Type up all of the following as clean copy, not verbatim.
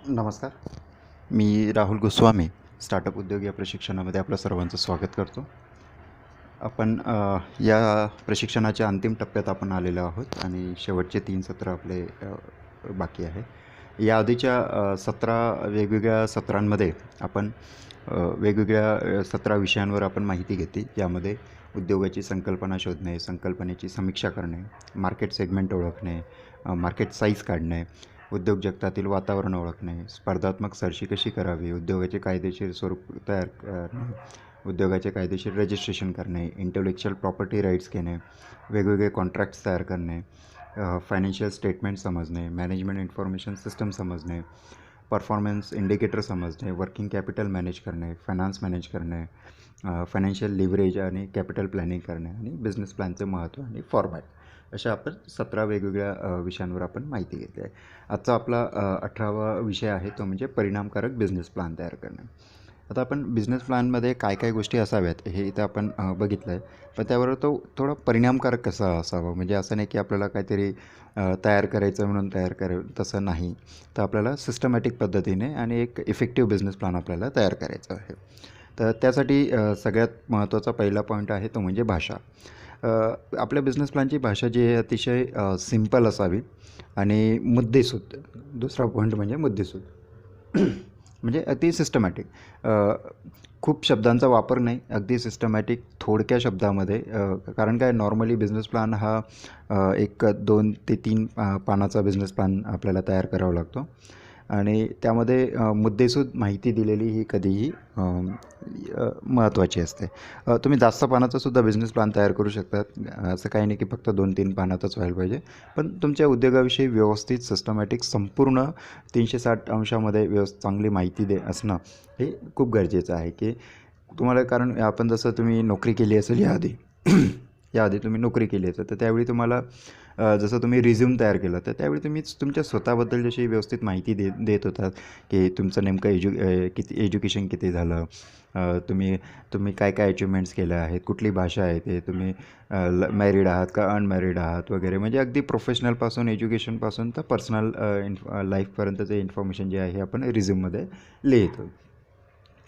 नमस्कार. मी राहुल गोस्वामी स्टार्टअप उद्योग या प्रशिक्षणामध्ये आपलं सर्वांचं स्वागत करतो. आपण या प्रशिक्षणाच्या अंतिम टप्प्यात आपण आलेलो आहोत आणि शेवटचे 3 सत्र आपले बाकी आहे. या आधीच्या 17 वेगवेगळ्या सत्रांमध्ये आपण वेगवेगळ्या 17 विषयांवर आपण माहिती घेतली. यामध्ये उद्योगाची संकल्पना शोधणे, संकल्पनेची समीक्षा करणे, मार्केट सेगमेंट ओळखणे, मार्केट साईज काढणे, उद्योग जगतातील वातावरण ओळखणे, स्पर्धात्मक सरशी कशी करावी, उद्योगाचे कायदेशीर स्वरूप तयार करणे, उद्योगाचे कायदेशीर रजिस्ट्रेशन करणे, इंटेलेक्च्युअल प्रॉपर्टी राईट्स घेणे, वेगवेगळे कॉन्ट्रॅक्ट्स तयार करणे, फायनान्शियल स्टेटमेंट समजणे, मॅनेजमेंट इन्फॉर्मेशन सिस्टम समजणे, परफॉर्मन्स इंडिकेटर समजणे, वर्किंग कॅपिटल मॅनेज करणे, फायनान्स मॅनेज करणे, फायनान्शियल लिव्हरेज आणि कॅपिटल प्लॅनिंग करणे आणि बिझनेस प्लॅनचे महत्त्व आणि फॉर्मॅट, अशा आपण 17 वेगवेगळ्या विषयांवर आपण माहिती घेतली आहे. आजचा आपला 18वा विषय आहे, तो म्हणजे परिणामकारक बिझनेस प्लॅन तयार करणे. आता आपण बिझनेस प्लॅनमध्ये काय काय गोष्टी असाव्यात हे इथं आपण बघितलं आहे. पण त्यावर तो थोडा परिणामकारक कसा असावा, म्हणजे असं नाही की आपल्याला काहीतरी तयार करायचं म्हणून तयार तसं नाही. तर आपल्याला सिस्टमॅटिक पद्धतीने आणि एक इफेक्टिव्ह बिझनेस प्लॅन आपल्याला तयार करायचा आहे. तर त्यासाठी सगळ्यात महत्त्वाचा पहिला पॉईंट आहे तो म्हणजे भाषा. आपल्या बिझनेस प्लॅनची भाषा जी आहे अतिशय सिंपल असावी आणि मुद्देसूद. दुसरा पॉईंट म्हणजे मुद्देसूद. म्हणजे अति सिस्टमॅटिक. खूप शब्दांचा वापर नाही, अगदी सिस्टमॅटिक थोडक्या शब्दामध्ये. कारण काय, नॉर्मली बिझनेस प्लॅन हा एक 2 ते 3 पानाचा बिझनेस प्लॅन आपल्याला तयार करावा लागतो आणि त्यामध्ये मुद्देसूद माहिती दिलेली ही कधीही महत्त्वाची असते. तुम्ही जास्त पानाचासुद्धा बिझनेस प्लॅन तयार करू शकतात. असं काही नाही की फक्त 2-3 पानातच व्हायला पाहिजे. पण तुमच्या उद्योगाविषयी व्यवस्थित सिस्टमॅटिक संपूर्ण 360 अंशामध्ये चांगली माहिती असणं हे खूप गरजेचं आहे की तुम्हाला. कारण आपण जसं तुम्ही नोकरी केली असेल याआधी याआधी तुम्ही नोकरी केली असेल तर त्यावेळी तुम्हाला जसं तुम्ही रिझ्यूम तयार केलं तर त्यावेळी तुम्ही तुमच्या स्वतःबद्दल जशी व्यवस्थित माहिती देत होतात की तुमचं नेमकं किती एज्युकेशन किती झालं, तुम्ही तुम्ही काय काय अचिव्हमेंट्स केल्या आहेत, कुठली भाषा आहे ते, तुम्ही मॅरिड आहात का अनमॅरिड आहात वगैरे, म्हणजे अगदी प्रोफेशनलपासून एज्युकेशनपासून तर पर्सनल लाईफपर्यंतचे इन्फॉर्मेशन जे आहे हे आपण रिझ्यूममध्ये लिहितो.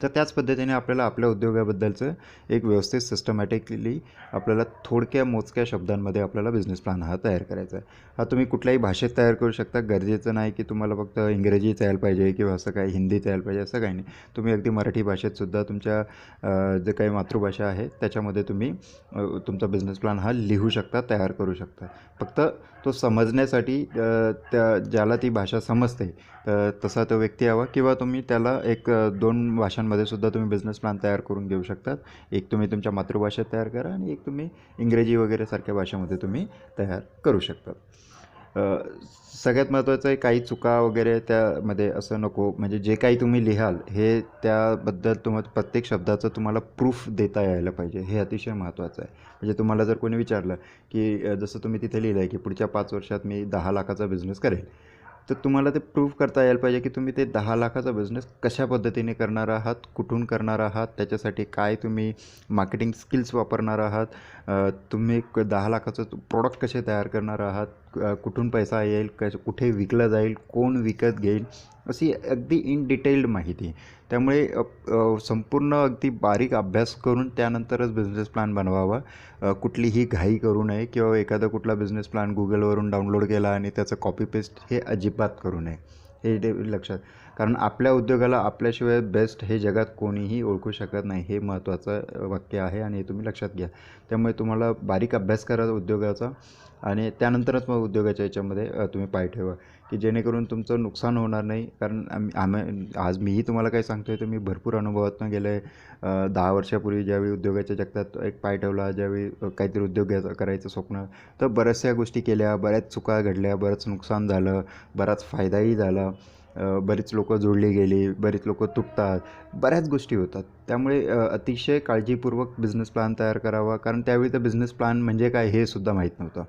तर त्याच पद्धतीने आपल्याला आपल्या उद्योगाबद्दलचं एक व्यवस्थित सिस्टमॅटिकली आपल्याला थोडक्या मोजक्या शब्दांमध्ये आपल्याला बिझनेस प्लॅन हा तयार करायचा आहे. हा तुम्ही कुठल्याही भाषेत तयार करू शकता. गरजेचं नाही की तुम्हाला फक्त इंग्रजीच यायला पाहिजे किंवा असं काही हिंदीच यायला पाहिजे, असं काही नाही. तुम्ही अगदी मराठी भाषेतसुद्धा तुमच्या जे काही मातृभाषा आहे त्याच्यामध्ये तुम्ही तुमचा बिझनेस प्लॅन हा लिहू शकता, तयार करू शकता. फक्त तो समजण्यासाठी ज्याला ती भाषा समजते तसा तो व्यक्ती यावा, किंवा तुम्ही त्याला एक 2 भाषांमध्ये सुद्धा तुम्ही बिझनेस प्लॅन तयार करून घेऊ शकतात. एक तुम्ही तुमच्या मातृभाषेत तयार करा आणि एक तुम्ही इंग्रजी वगैरे सारख्या भाषेमध्ये तुम्ही तयार करू शकतात. सगळ्यात महत्त्वाचं आहे, काही चुका वगैरे त्यामध्ये असं नको. म्हणजे जे काही तुम्ही लिहाल हे त्याबद्दल प्रत्येक शब्दाचं तुम्हाला प्रूफ देता यायला पाहिजे, हे अतिशय महत्त्वाचं आहे. म्हणजे तुम्हाला जर कोणी विचारलं की जसं तुम्ही तिथे लिहिलं आहे की पुढच्या 5 वर्षात मी 10 लाखाचा बिझनेस करेल, तर तुम्हाला ते प्रूव्ह करता यायला पाहिजे की तुम्ही ते 10 लाखाचा बिझनेस कशा पद्धतीने करणार आहात, कुठून करणार आहात, त्याच्यासाठी काय तुम्ही मार्केटिंग स्किल्स वापरणार आहात, तुम्ही 10 लाखाचं प्रोडक्ट कसे तयार करणार आहात, कुठून पैसा येईल, कुठे विकलं जाईल, कोण विकत घेईल, अशी अगदी इन डिटेल्ड माहिती. त्यामुळे संपूर्ण अगदी बारीक अभ्यास करून त्यानंतरच बिझनेस प्लॅन बनवावा. कुठलीही घाई करू नये किंवा एखादा कुठला बिझनेस प्लॅन गुगलवरून डाउनलोड केला आणि त्याचं कॉपी पेस्ट हे अजिबात करू नये, हे लक्षात. कारण आपल्या उद्योगाला आपल्याशिवाय बेस्ट हे जगात कोणीही ओळखू शकत नाही, हे महत्त्वाचं वाक्य आहे आणि हे तुम्ही लक्षात घ्या. त्यामुळे तुम्हाला बारीक अभ्यास करा उद्योगाचा आणि त्यानंतरच मग उद्योगाच्या याच्यामध्ये तुम्ही पाय ठेवा की जेणेकरून तुमचं नुकसान होणार नाही. कारण आज मीही तुम्हाला काय सांगतो आहे तर मी भरपूर अनुभवातून गेलं आहे. 10 वर्षापूर्वी ज्यावेळी उद्योगाच्या जगतात एक पाय ठेवला, ज्यावेळी काहीतरी उद्योग करायचं स्वप्न, तर बऱ्याचशा गोष्टी केल्या, बऱ्याच चुका घडल्या, बरंच नुकसान झालं, बराच फायदाही झाला, बरीच लोकं जोडली गेली, बरीच लोकं तुटतात, बऱ्याच गोष्टी होतात. त्यामुळे अतिशय काळजीपूर्वक बिझनेस प्लॅन तयार करावा. कारण त्यावेळी तर बिझनेस प्लॅन म्हणजे काय हे सुद्धा माहीत नव्हतं.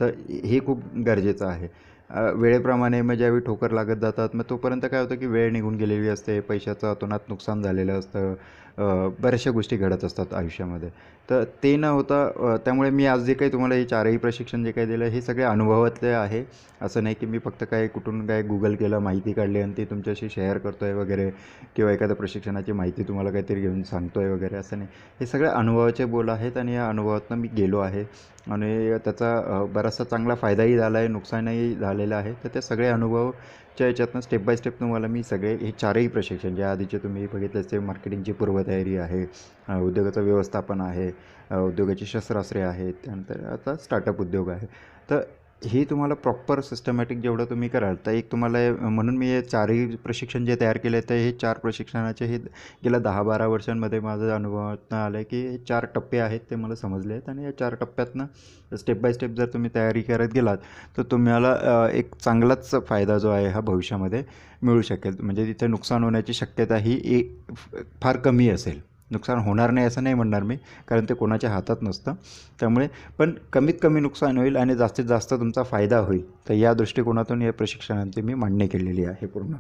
तर हे खूप गरजेचं आहे. वेळेप्रमाणे मग ज्यावेळी ठोकर लागत जातात मग तोपर्यंत काय होतं की वेळ निघून गेलेली असते, पैशाचं अतोनात नुकसान झालेलं असतं, बऱ्याचशा गोष्टी घडत असतात आयुष्यामध्ये. तर ते न होता त्यामुळे मी आज जे काही तुम्हाला हे चारही प्रशिक्षण जे काही दिलं हे सगळे अनुभवातले आहे. असं नाही की मी फक्त काय कुठून काय गुगल केलं, माहिती काढली आणि ती तुमच्याशी शेअर करतो आहे वगैरे, किंवा एखाद्या प्रशिक्षणाची माहिती तुम्हाला काहीतरी घेऊन सांगतो आहे वगैरे, असं नाही. हे सगळे अनुभवाचे बोल आहेत आणि या अनुभवातून मी गेलो आहे आणि त्याचा बराचसा चांगला फायदाही झाला आहे, नुकसानही झालेलं आहे. तर ते सगळे अनुभवच्या याच्यातनं स्टेप बाय स्टेप तुम्हाला मी सगळे हे चारही प्रशिक्षण जे आधीचे तुम्ही बघितले ते मार्केटिंगची पूर्वतयारी आहे, उद्योगाचं व्यवस्थापन आहे, उद्योगाची शस्त्रास्त्रे आहेत, त्यानंतर आता स्टार्टअप उद्योग आहे. तर हे तुम्हाला प्रॉपर सिस्टमॅटिक जेवढं तुम्ही कराल तर एक तुम्हाला म्हणून मी हे चारही प्रशिक्षण जे तयार केले तर हे 4 प्रशिक्षणाचे हे गेल्या 10-12 वर्षांमध्ये माझं अनुभवातनं आलं आहे की हे 4 टप्पे आहेत ते मला समजले आहेत आणि या 4 टप्प्यातनं स्टेप बाय स्टेप जर तुम्ही तयारी करत गेलात तर तुम्हाला एक चांगलाच फायदा जो आहे हा भविष्यामध्ये मिळू शकेल. म्हणजे तिथे नुकसान होण्याची शक्यता ही फार कमी असेल. नुकसान होणार नाही असं नाही म्हणणार मी, कारण ते कोणाच्या हातात नसतं. त्यामुळे पण कमीत कमी नुकसान होईल आणि जास्तीत जास्त तुमचा फायदा होईल. तर या दृष्टिकोनातून या प्रशिक्षणांची मी मांडणी केलेली आहे पूर्ण.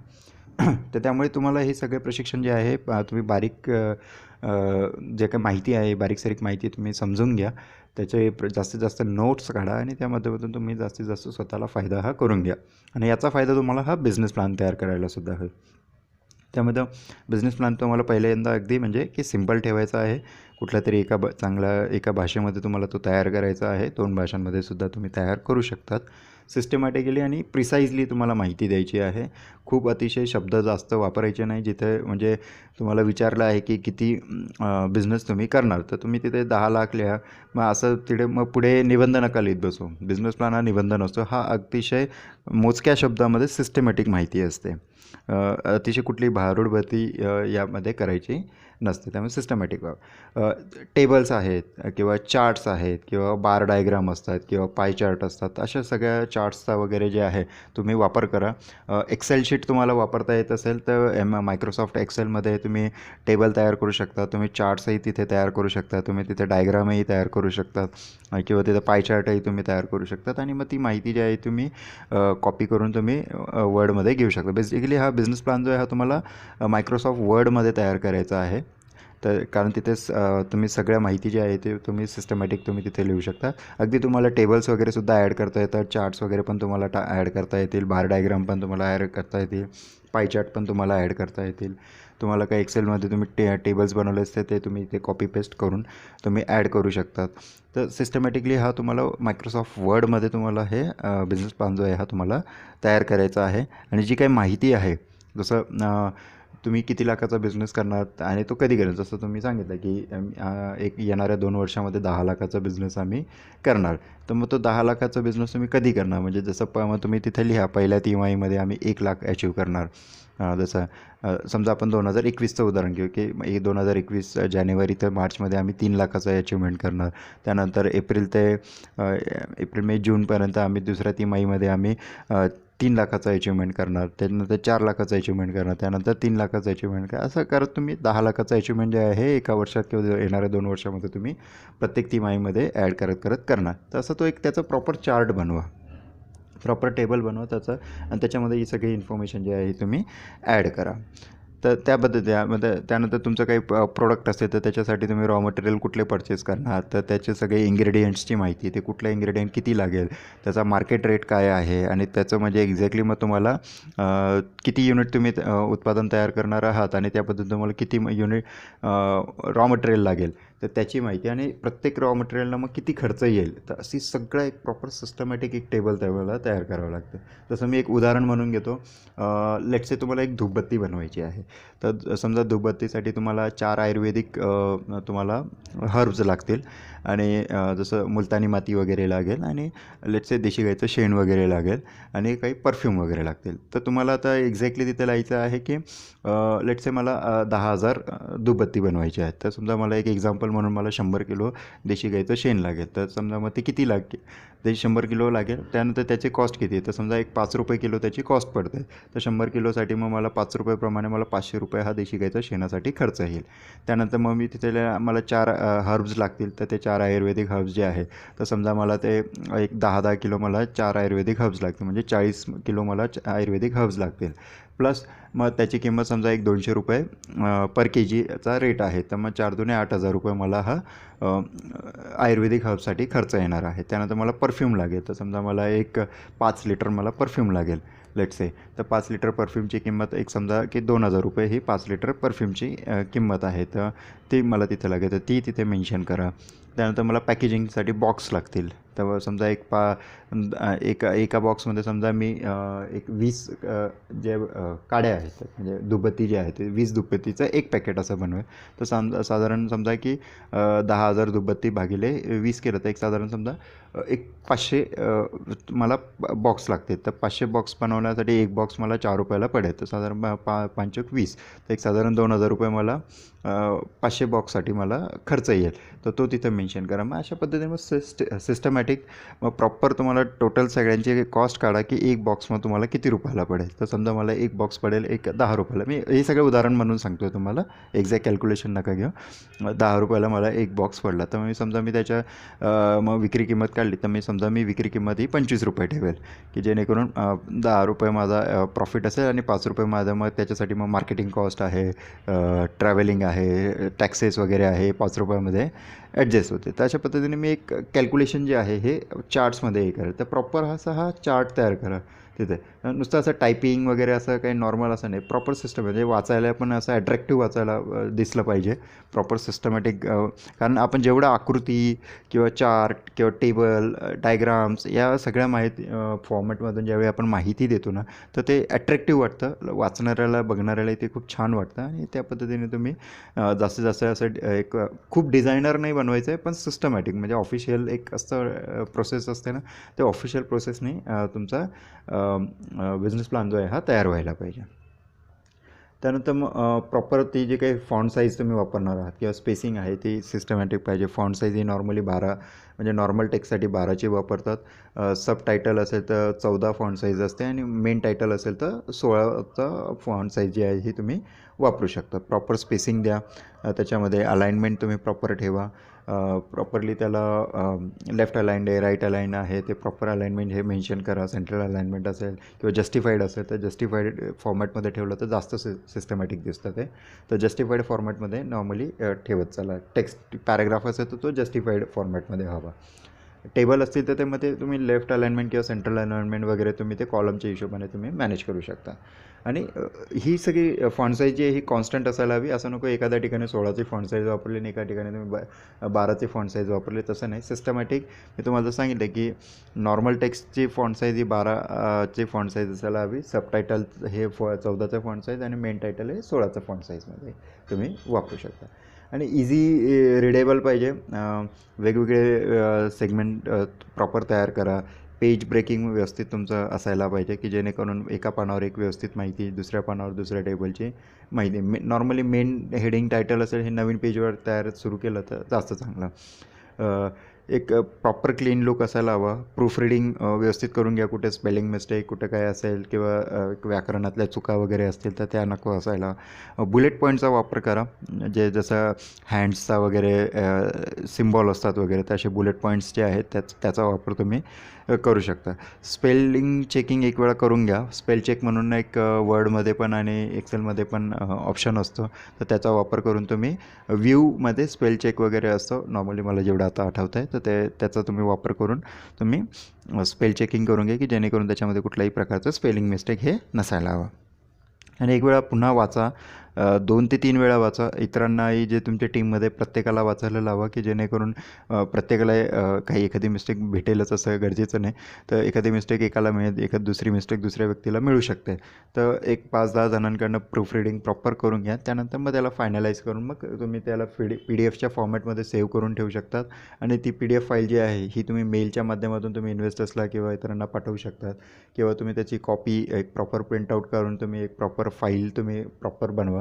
तर त्यामुळे तुम्हाला हे सगळे प्रशिक्षण जे आहे तुम्ही बारीक जे काही माहिती आहे, बारीक-सारीक माहिती तुम्ही समजून घ्या. त्याचे जास्तीत जास्त नोट्स काढा आणि त्या माध्यमातून तुम्ही जास्तीत जास्त स्वतःला फायदा हा करून घ्या. आणि याचा फायदा तुम्हाला हा बिझनेस प्लॅन तयार करायलासुद्धा होईल. त्यामध्ये बिझनेस प्लॅन तुम्हाला पहिल्यांदा अगदी म्हणजे की सिम्पल ठेवायचा आहे. कुठल्यातरी एका भाषेमध्ये तुम्हाला तो तयार करायचा आहे. 2 भाषांमध्ये सुद्धा तुम्ही तयार करू शकतात. सिस्टमॅटिकली आणि प्रिसाइजली तुम्हाला माहिती द्यायची आहे. खूप अतिशय शब्द जास्त वापरायचे नाही. जिथे म्हणजे तुम्हाला विचारलं आहे की किती बिझनेस तुम्ही करणार, तर तुम्ही तिथे 10 लाख लिहा. मग असं तिथे मग पुढे निबंध नका लिहित बसू. बिझनेस प्लॅन हा निबंध नसतो. हा अतिशय मोजक्या शब्दामध्ये सिस्टमॅटिक माहिती असते. अतिशय कुठली भारूडभरती यामध्ये करायची नसते. त्यामुळे सिस्टमॅटिक टेबल्स आहेत किंवा चार्ट्स आहेत किंवा बार डायग्राम असतात किंवा पाय चार्ट असतात. अशा सगळ्या चार्ट्सचा वगैरे जे आहे तुम्ही वापर करा. एक्सेल शीट तुम्हाला वापरता येत असेल तर मायक्रोसॉफ्ट एक्सेलमध्ये तुम्ही टेबल तयार करू शकता. तुम्ही चार्ट्सही तिथे तयार करू शकता. तुम्ही तिथे डायग्रामही तयार करू शकतात किंवा तिथे पाय चार्टही तुम्ही तयार करू शकतात आणि मग ती माहिती जी आहे तुम्ही कॉपी करून तुम्ही वर्डमध्ये घेऊ शकता. बेसिकली हा बिझनेस प्लॅन जो आहे हा तुम्हाला मायक्रोसॉफ्ट वर्डमध्ये तयार करायचा आहे. तर कारण तिथेच तुम्ही सगळ्या माहिती जी आहे ते तुम्ही सिस्टमॅटिक तुम्ही तिथे लिहू शकता. अगदी तुम्हाला टेबल्स वगैरेसुद्धा ॲड करता येतात. चार्ट्स वगैरे पण तुम्हाला ॲड करता येतील. बार डायग्राम पण तुम्हाला ॲड करता येतील. पाय चार्ट पण तुम्हाला ॲड करता येतील. तुम्हाला काही एक्सेलमध्ये तुम्ही टेबल्स बनवले असते ते तुम्ही ते कॉपी पेस्ट करून तुम्ही ॲड करू शकतात. तर सिस्टमॅटिकली हा तुम्हाला मायक्रोसॉफ्ट वर्डमध्ये तुम्हाला हे बिझनेस प्लॅन जो आहे हा तुम्हाला तयार करायचा आहे. आणि जी काही माहिती आहे जसं तुम्ही किती लाखाचा बिझनेस करणार आणि तो कधी करेल, जसं तुम्ही सांगितलं की एक येणाऱ्या 2 वर्षामध्ये 10 लाखाचा बिझनेस आम्ही करणार. तर मग तो 10 लाखाचा बिझनेस तुम्ही कधी करणार, म्हणजे जसं मग तुम्ही तिथे लिहा पहिल्या तिमाहीमध्ये आम्ही 1 लाख अचीव करणार. जसं समजा आपण 2021चं उदाहरण घेऊ की 2021 जानेवारी ते मार्चमध्ये आम्ही 3 लाखाचं अचिव्हमेंट करणार. त्यानंतर एप्रिल मे जूनपर्यंत आम्ही दुसऱ्या तिमाहीमध्ये आम्ही 3 लाखाचं अचिव्हमेंट करणार. त्यानंतर 4 लाखाचं अचिव्हमेंट करणार. त्यानंतर 3 लाखाचं अचिव्हमेंट करा. असं करत तुम्ही 10 लाखाचं अचिव्हमेंट जे आहे एका वर्षात किंवा येणाऱ्या 2 वर्षामध्ये तुम्ही प्रत्येक तिमाहीमध्ये ॲड करत करत करणार. तर असं तो एक त्याचा प्रॉपर चार्ट बनवा, प्रॉपर टेबल बनवा त्याचं आणि त्याच्यामध्ये ही सगळी इन्फॉर्मेशन जी आहे तुम्ही ॲड करा. तर त्यामध्ये त्यानंतर तुमचं काही प्रोडक्ट असेल तर त्याच्यासाठी तुम्ही रॉ मटेरियल कुठले परचेस करणार, तर त्याचे सगळे इन्ग्रेडियंट्सची माहिती, ते कुठलं इन्ग्रेडियंट किती लागेल, त्याचा मार्केट रेट काय आहे आणि त्याचं म्हणजे एक्झॅक्टली मग तुम्हाला किती युनिट तुम्ही उत्पादन तयार करणार आहात आणि त्याबद्दल तुम्हाला किती युनिट रॉ मटेरियल लागेल तर त्याची माहिती आणि प्रत्येक रॉ मटेरियलला मग किती खर्च येईल. तर अशी सगळं एक प्रॉपर सिस्टमॅटिक एक टेबल त्यावेळेला तयार करावं लागतं. तसं मी एक उदाहरण म्हणून घेतो. लेट्स से तुम्हाला एक धूपबत्ती बनवायची आहे. तर समजा धूपबत्तीसाठी तुम्हाला 4 आयुर्वेदिक तुम्हाला हर्ब्स लागतील आणि जसं मुलतानी माती वगैरे लागेल आणि लेट्स से देशी गाईचं शेण वगैरे लागेल आणि काही परफ्यूम वगैरे लागतील. तर तुम्हाला आता एक्झॅक्टली तिथे लिहायचं आहे की लेट्स से मला 10,000 धूपबत्ती बनवायची आहेत. तर समजा मला एक एक्झाम्पल म्हणून मला 100 किलो देशी गाईचं शेण लागेल. तर समजा मग ते किती लागेल, ते 100 किलो लागेल. त्यानंतर त्याची कॉस्ट किती आहे, तर समजा एक 5 रुपये किलो त्याची कॉस्ट पडते. तर 100 किलोसाठी मग मला 5 रुपयेप्रमाणे मला 500 रुपये हा देशी गाईचा शेणासाठी खर्च येईल. त्यानंतर मग मी तिथे मला 4 हर्ब्स लागतील. तर ते 4 आयुर्वेदिक हर्ब्स जे आहे, तर समजा मला ते एक 10-10 किलो मला 4 आयुर्वेदिक हर्ब्स लागतील, म्हणजे 40 किलो मला आयुर्वेदिक हर्ब्स लागतील. प्लस मग त्याची किंमत समजा एक 200 रुपये पर के जीचा रेट आहे. तर मग 4 दुणे 8,000 रुपये मला हा आयुर्वेदिक हर्बसाठी खर्च येणार आहे. त्यानंतर मला परफ्यूम लागेल. तर समजा मला एक 5 लिटर मला परफ्यूम लागेल लेट्स से. तर 5 लिटर परफ्यूमची किंमत एक समजा की 2,000 रुपये ही 5 लिटर परफ्यूमची किंमत आहे. तर ती मला तिथे लागेल, तर ती तिथे मेन्शन करा. त्यानंतर मला पॅकेजिंगसाठी बॉक्स लागतील. तर समजा एका बॉक्समध्ये समजा मी एक 20 जे काड्या आहेत, म्हणजे दुपत्ती जे आहे ते 20 दुपत्तीचं एक पॅकेट असं बनवेल. तर साधारण समजा की 10,000 दुपत्ती भागिले 20 केलं तर एक साधारण समजा एक 500 मला बॉक्स लागते. तर 500 बॉक्स बनवण्यासाठी एक बॉक्स मला 4 रुपयाला पडेल. तर साधारण 5×5 तर एक साधारण 2,000 रुपये मला 500 बॉक्ससाठी मला खर्च येईल. तर तो तिथं मेन्शन करा. मग अशा पद्धतीने मग सिस्टमॅटिक मग प्रॉपर तुम्हाला टोटल सगळ्यांची कॉस्ट काढा की एक बॉक्स मग तुम्हाला किती रुपयाला पडेल. तर समजा मला एक बॉक्स पडेल एक 10 रुपयाला. मी हे सगळं उदाहरण म्हणून सांगतो आहे तुम्हाला, एक्झॅक्ट कॅल्क्युलेशन नका घेऊ. 10 रुपयाला मला एक बॉक्स पडला. तर मी समजा मी त्याच्या मग विक्री किंमत काढली. तर मी विक्री किंमत ही 25 रुपये ठेवेल, की जेणेकरून 10 रुपये माझा प्रॉफिट असेल आणि 5 रुपये माझं मग त्याच्यासाठी मग मार्केटिंग कॉस्ट आहे, ट्रॅव्हलिंग आहे, टॅक्सेस वगैरे आहे, 5 रुपयामध्ये ॲडजस्ट होते. तर अशा पद्धतीने मी एक कॅल्क्युलेशन जे आहे हे चार्ट्समध्ये हे करेल. तर प्रॉपर हा चार्ट तयार करा तिथे. नुसतं असं टायपिंग वगैरे असं काही नॉर्मल असं नाही, प्रॉपर सिस्टम म्हणजे वाचायला पण असं अट्रॅक्टिव्ह वाचायला दिसलं पाहिजे, प्रॉपर सिस्टमॅटिक. कारण आपण जेवढं आकृती किंवा चार्ट किंवा टेबल डायग्राम्स या सगळ्या माहिती फॉर्मॅटमधून ज्यावेळी आपण माहिती देतो ना, तर ते अट्रॅक्टिव्ह वाटतं वाचणाऱ्याला, बघणाऱ्याला ते खूप छान वाटतं. आणि त्या पद्धतीने तुम्ही जास्तीत जास्त असं एक खूप डिझायनर नाही बनवायचं आहे, पण सिस्टमॅटिक म्हणजे ऑफिशियल एक असं प्रोसेस असते ना, ते ऑफिशियल प्रोसेसने तुमचा बिझनेस प्लॅन जो आहे हा तयार व्हायला पाहिजे. त्यानंतर मग प्रॉपर ती जे काही फॉन्ट साईज तुम्ही वापरणार आहात किंवा स्पेसिंग आहे ती सिस्टमॅटिक पाहिजे. फॉन्ट साईज ही नॉर्मली 12 म्हणजे नॉर्मल टेक्स्टसाठी 12ची वापरतात. सब टायटल असेल तर 14 फॉन्ट साईज असते आणि मेन टायटल असेल तर 16चा फॉन्ट साईज जी आहे ही तुम्ही वापरू शकता. प्रॉपर स्पेसिंग द्या. त्याच्यामध्ये अलाइनमेंट तुम्ही प्रॉपर ठेवा. प्रॉपरली त्याला लेफ्ट अलाइंड आहे, राईट अलाइंड आहे, ते प्रॉपर अलाइनमेंट हे मेन्शन करा. सेंट्रल अलाइनमेंट असेल किंवा जस्टिफाईड असेल तर जस्टिफाईड फॉर्मॅटमध्ये ठेवलं तर जास्त सिस्टमॅटिक दिसतं ते. तर जस्टिफाईड फॉर्मॅटमध्ये नॉर्मली ठेवत चला. टेक्स्ट पॅराग्राफ असेल तर तो जस्टिफाईड फॉर्मॅटमध्ये हवा. टेबल असतील तर त्यामध्ये तुम्ही लेफ्ट अलाइनमेंट किंवा सेंट्रल अलाइनमेंट वगैरे तुम्ही ते कॉलमच्या हिशोबाने तुम्ही मॅनेज करू शकता. आणि ही सगळी फॉन्ट साईज जी आहे ही कॉन्स्टंट असायला हवी. असं नको एखाद्या ठिकाणी 16ची फॉन्ट साईज वापरली आणि एका ठिकाणी तुम्ही 12ची फॉन्ट साईज वापरली, तसं नाही. सिस्टमॅटिक मी तुम्हाला जर सांगितलं की नॉर्मल टेक्स्टची फॉन्ट साईज ही 12ची फॉन्ट साईज असायला हवी. सबटायटल हे 14चं फॉन्ट साईज आणि मेन टायटल हे 16चं फॉन्ट साईजमध्ये तुम्ही वापरू शकता. आणि इझी रिडेबल पाहिजे. वेगवेगळे सेगमेंट प्रॉपर तयार करा. पेज ब्रेकिंग व्यवस्थित तुमचं असायला पाहिजे, की जेणेकरून एका पानावर एक व्यवस्थित माहिती, दुसऱ्या पानावर दुसऱ्या टेबलची माहिती. नॉर्मली मेन हेडिंग टायटल असेल हे नवीन पेजवर सुरू केलं तर जास्त चांगलं. एक प्रॉपर क्लीन लुक असायला हवा. प्रूफ रिडिंग व्यवस्थित करून घ्या. कुठे स्पेलिंग मिस्टेक कुठं काय असेल किंवा व्याकरणातल्या चुका वगैरे असतील तर त्या नको असायला. बुलेट पॉईंटचा वापर करा. जे जसं हँड्सचा वगैरे सिम्बॉल असतात वगैरे, तर असे बुलेट पॉईंट्स जे आहेत त्याचा वापर तुम्ही करू शकता. स्पेलिंग चेकिंग एक वेळा करून घ्या. स्पेल चेक म्हणून एक वर्डमध्ये पण आणि एक्सेलमध्ये पण ऑप्शन असतो, तर त्याचा वापर करून तुम्ही व्ह्यूमध्ये स्पेल चेक वगैरे असतो नॉर्मली, मला जेवढं आता आठवतं आहे. तर त्याचा तुम्ही वापर करून तुम्ही स्पेल चेकिंग करून घ्या, की जेणेकरून त्याच्यामध्ये कुठल्याही प्रकारचं स्पेलिंग मिस्टेक हे नसायला हवं. आणि एक वेळा पुन्हा वाचा. 2 ते 3 वेळा वाचा. इतरांनाही जे तुमच्या टीममध्ये प्रत्येकाला वाचायला लावा, की जेणेकरून प्रत्येकाला काही एखादी मिस्टेक भेटेलच असं गरजेचं नाही. तर एखादी मिस्टेक एकाला मिळेल, एखादी दुसरी मिस्टेक दुसऱ्या व्यक्तीला मिळू शकते. तर एक 5-10 जणांकडनं प्रूफ रिडिंग प्रॉपर करून घ्या. त्यानंतर मग त्याला फायनलाईज करून मग तुम्ही त्याला PDF च्या फॉर्मॅटमध्ये सेव्ह करून ठेवू शकतात. आणि ती PDF फाईल जी आहे ही तुम्ही मेलच्या माध्यमातून तुम्ही इन्व्हेस्टर्सला किंवा इतरांना पाठवू शकतात, किंवा तुम्ही त्याची कॉपी एक प्रॉपर प्रिंटआउट करून तुम्ही एक प्रॉपर फाईल तुम्ही प्रॉपर बनवा.